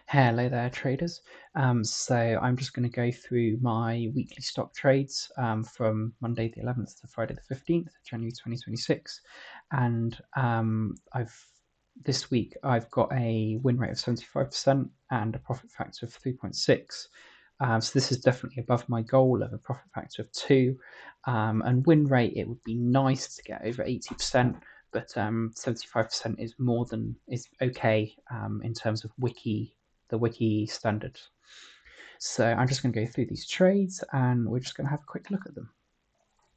Hello there, traders. So I'm just going to go through my weekly stock trades from Monday the 11th to Friday the 15th, January 2026. And this week I've got a win rate of 75% and a profit factor of 3.6. So this is definitely above my goal of a profit factor of 2. And win rate, it would be nice to get over 80%. But 75% is okay in terms of the wiki standards. So I'm just going to go through these trades and we're just going to have a quick look at them.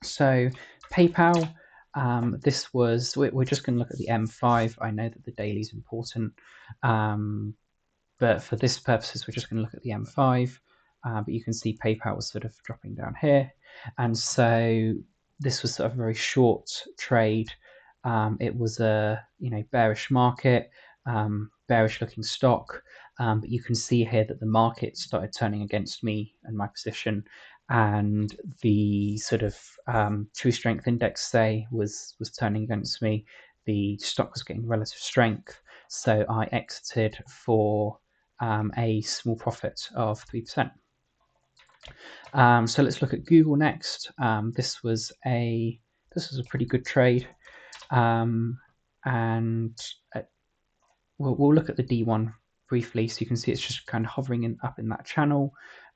So PayPal, we're just going to look at the M5. I know that the daily is important, but for this purposes, we're just going to look at the M5. But you can see PayPal was sort of dropping down here. And so this was sort of a very short trade. It was a bearish market, bearish looking stock. But you can see here that the market started turning against me and my position, and the sort of true strength index say was turning against me. The stock was getting relative strength, so I exited for a small profit of 3%. So let's look at Google next. This was a pretty good trade, and we'll look at the D1 briefly, so you can see it's just kind of hovering up in that channel,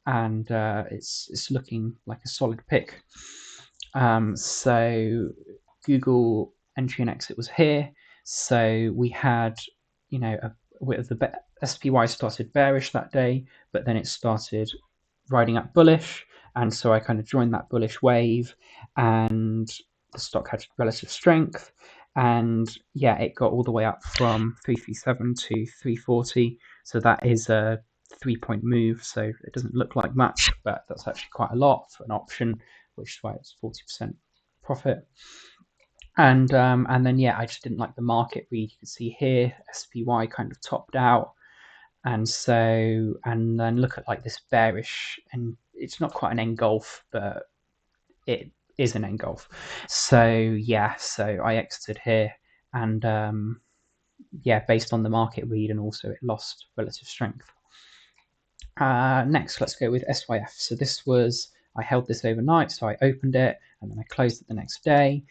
and it's looking like a solid pick. So Google entry and exit was here. So we had, the SPY started bearish that day, but then it started riding up bullish, and so I kind of joined that bullish wave, and the stock had relative strength, and yeah, it got all the way up from 337 to 340. So that is a 3-point move. So it doesn't look like much, but that's actually quite a lot for an option, which is why it's 40% profit. And then yeah, I just didn't like the market read. You can see here SPY kind of topped out, and then look at like this bearish, and it's not quite an engulf, but it is an engulf. So yeah, so I exited here, and yeah, based on the market read, and also it lost relative strength. Next, let's go with SYF. So I held this overnight, so I opened it and then I closed it the next day.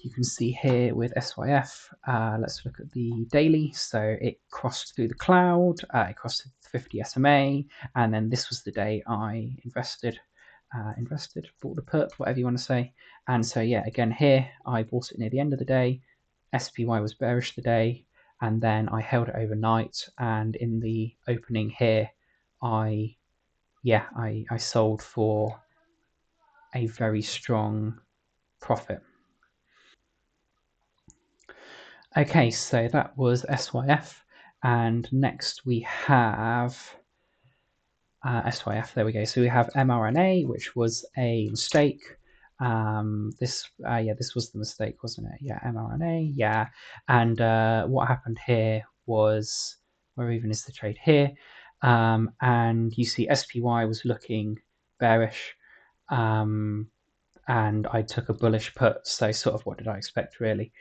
You can see here with SYF, let's look at the daily. So it crossed through the cloud, it crossed the 50 SMA, and then this was the day I invested, bought the put, whatever you want to say. And so yeah, again here, I bought it near the end of the day. SPY was bearish the day, and then I held it overnight, and in the opening here, I sold for a very strong profit. Okay, so that was SYF, and next we have SYF. There we go. So we have mRNA, which was a mistake. This was the mistake, wasn't it? Yeah, mRNA. Yeah, and what happened here was, where even is the trade here? And you see SPY was looking bearish, and I took a bullish put. So sort of what did I expect really?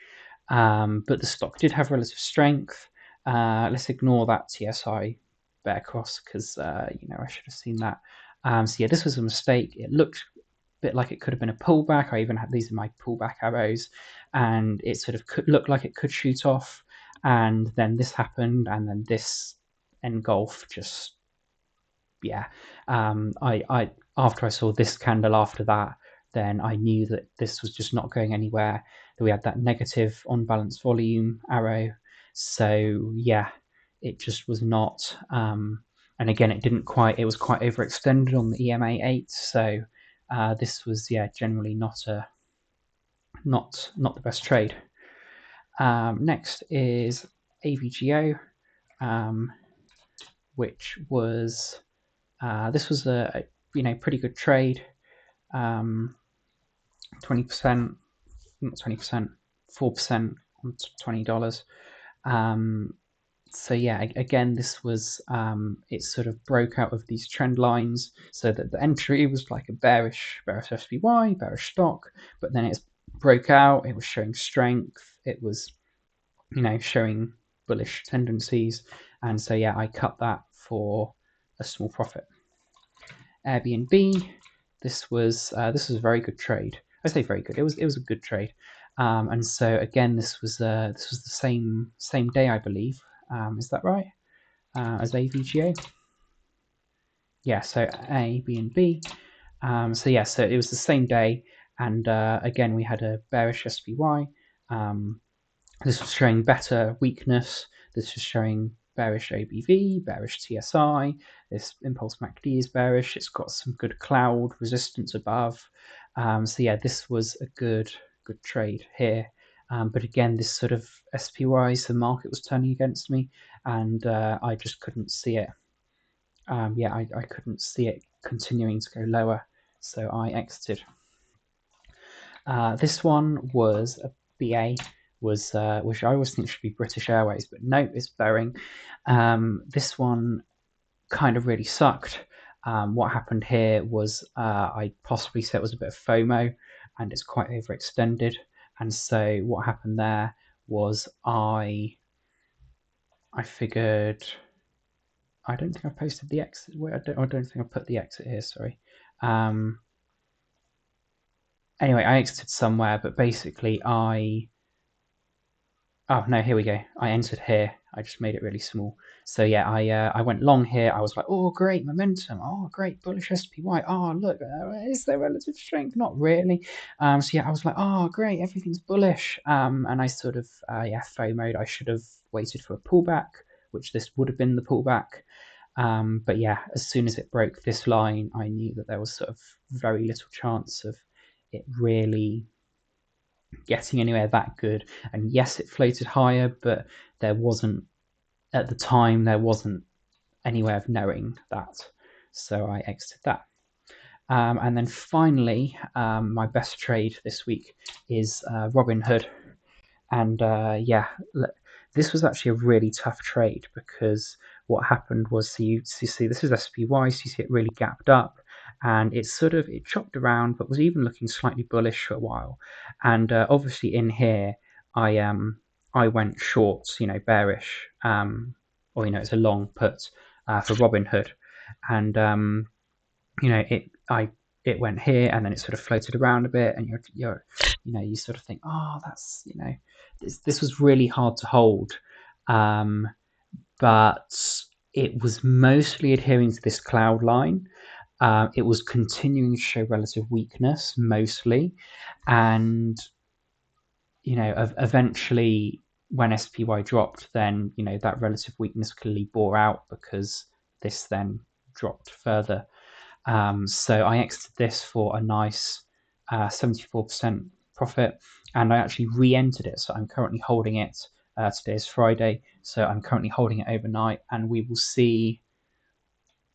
But the stock did have relative strength. Let's ignore that TSI bear cross because I should have seen that. So yeah, this was a mistake. It looked a bit like it could have been a pullback. I even had these in my pullback arrows, and it sort of looked like it could shoot off. And then this happened, and then this engulf just I after I saw this candle after that, then I knew that this was just not going anywhere. That we had that negative on balance volume arrow. So yeah, it just was not. And again, it was quite overextended on the EMA 8. So this was generally not the best trade. Next is AVGO, which was this was a pretty good trade. 20%, not 20%, 4% on $20. So yeah, again, this was it sort of broke out of these trend lines, so that the entry was like a bearish SPY, bearish stock, but then it broke out. It was showing strength. It was showing bullish tendencies, And so yeah, I cut that for a small profit. Airbnb, this was a very good trade. I say very good. It was a good trade. And so again, this was the same day, I believe. Is that right? As AVGO? Yeah. So A, B, and B. So yeah, so it was the same day, and again we had a bearish SPY. This was showing better weakness. This was showing bearish ABV, bearish TSI. This impulse MACD is bearish. It's got some good cloud resistance above. So yeah, this was a good trade here. But again, this sort of SPYs, the market was turning against me, and I just couldn't see it. Yeah, I couldn't see it continuing to go lower, so I exited. This one was a BA, which I always think should be British Airways, but no, it's Boeing. This one kind of really sucked. What happened here was I possibly said it was a bit of FOMO, and it's quite overextended. And so what happened there was I figured. I don't think I posted the exit. I don't think I put the exit here. Sorry. Anyway, I exited somewhere, but basically oh no, here we go. I entered here. I just made it really small. So yeah, I went long here. I was like, oh great momentum. Oh great bullish SPY. Oh look, is there relative strength? Not really. So yeah, I was like, oh great, everything's bullish. And I sort of FOMO'd. I should have waited for a pullback, which this would have been the pullback. But yeah, as soon as it broke this line, I knew that there was sort of very little chance of it really getting anywhere that good. And yes, it floated higher, but there wasn't, at the time, there wasn't any way of knowing that. So I exited that. And then finally, my best trade this week is Robinhood. And yeah, this was actually a really tough trade because what happened was, so you see this is SPY, so you see it really gapped up, and it chopped around, but was even looking slightly bullish for a while. And obviously in here, I went short, bearish, or it's a long put for Robinhood, and it went here, and then it sort of floated around a bit, and you sort of think, oh, that's this was really hard to hold, but it was mostly adhering to this cloud line. It was continuing to show relative weakness mostly, and eventually when SPY dropped, then that relative weakness clearly bore out because this then dropped further. So I exited this for a nice 74% profit, and I actually re-entered it. So I'm currently holding it. Today is Friday, so I'm currently holding it overnight, and we will see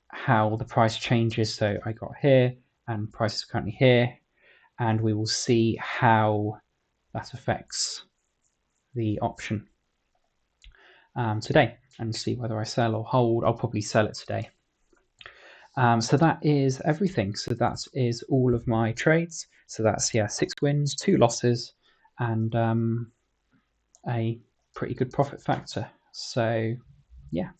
how the price changes. So I got here, and price is currently here, and we will see how that affects the option today, and see whether I sell or hold. I'll probably sell it today. So that is everything. So that is all of my trades. So that's 6 wins, 2 losses, and a pretty good profit factor. So yeah.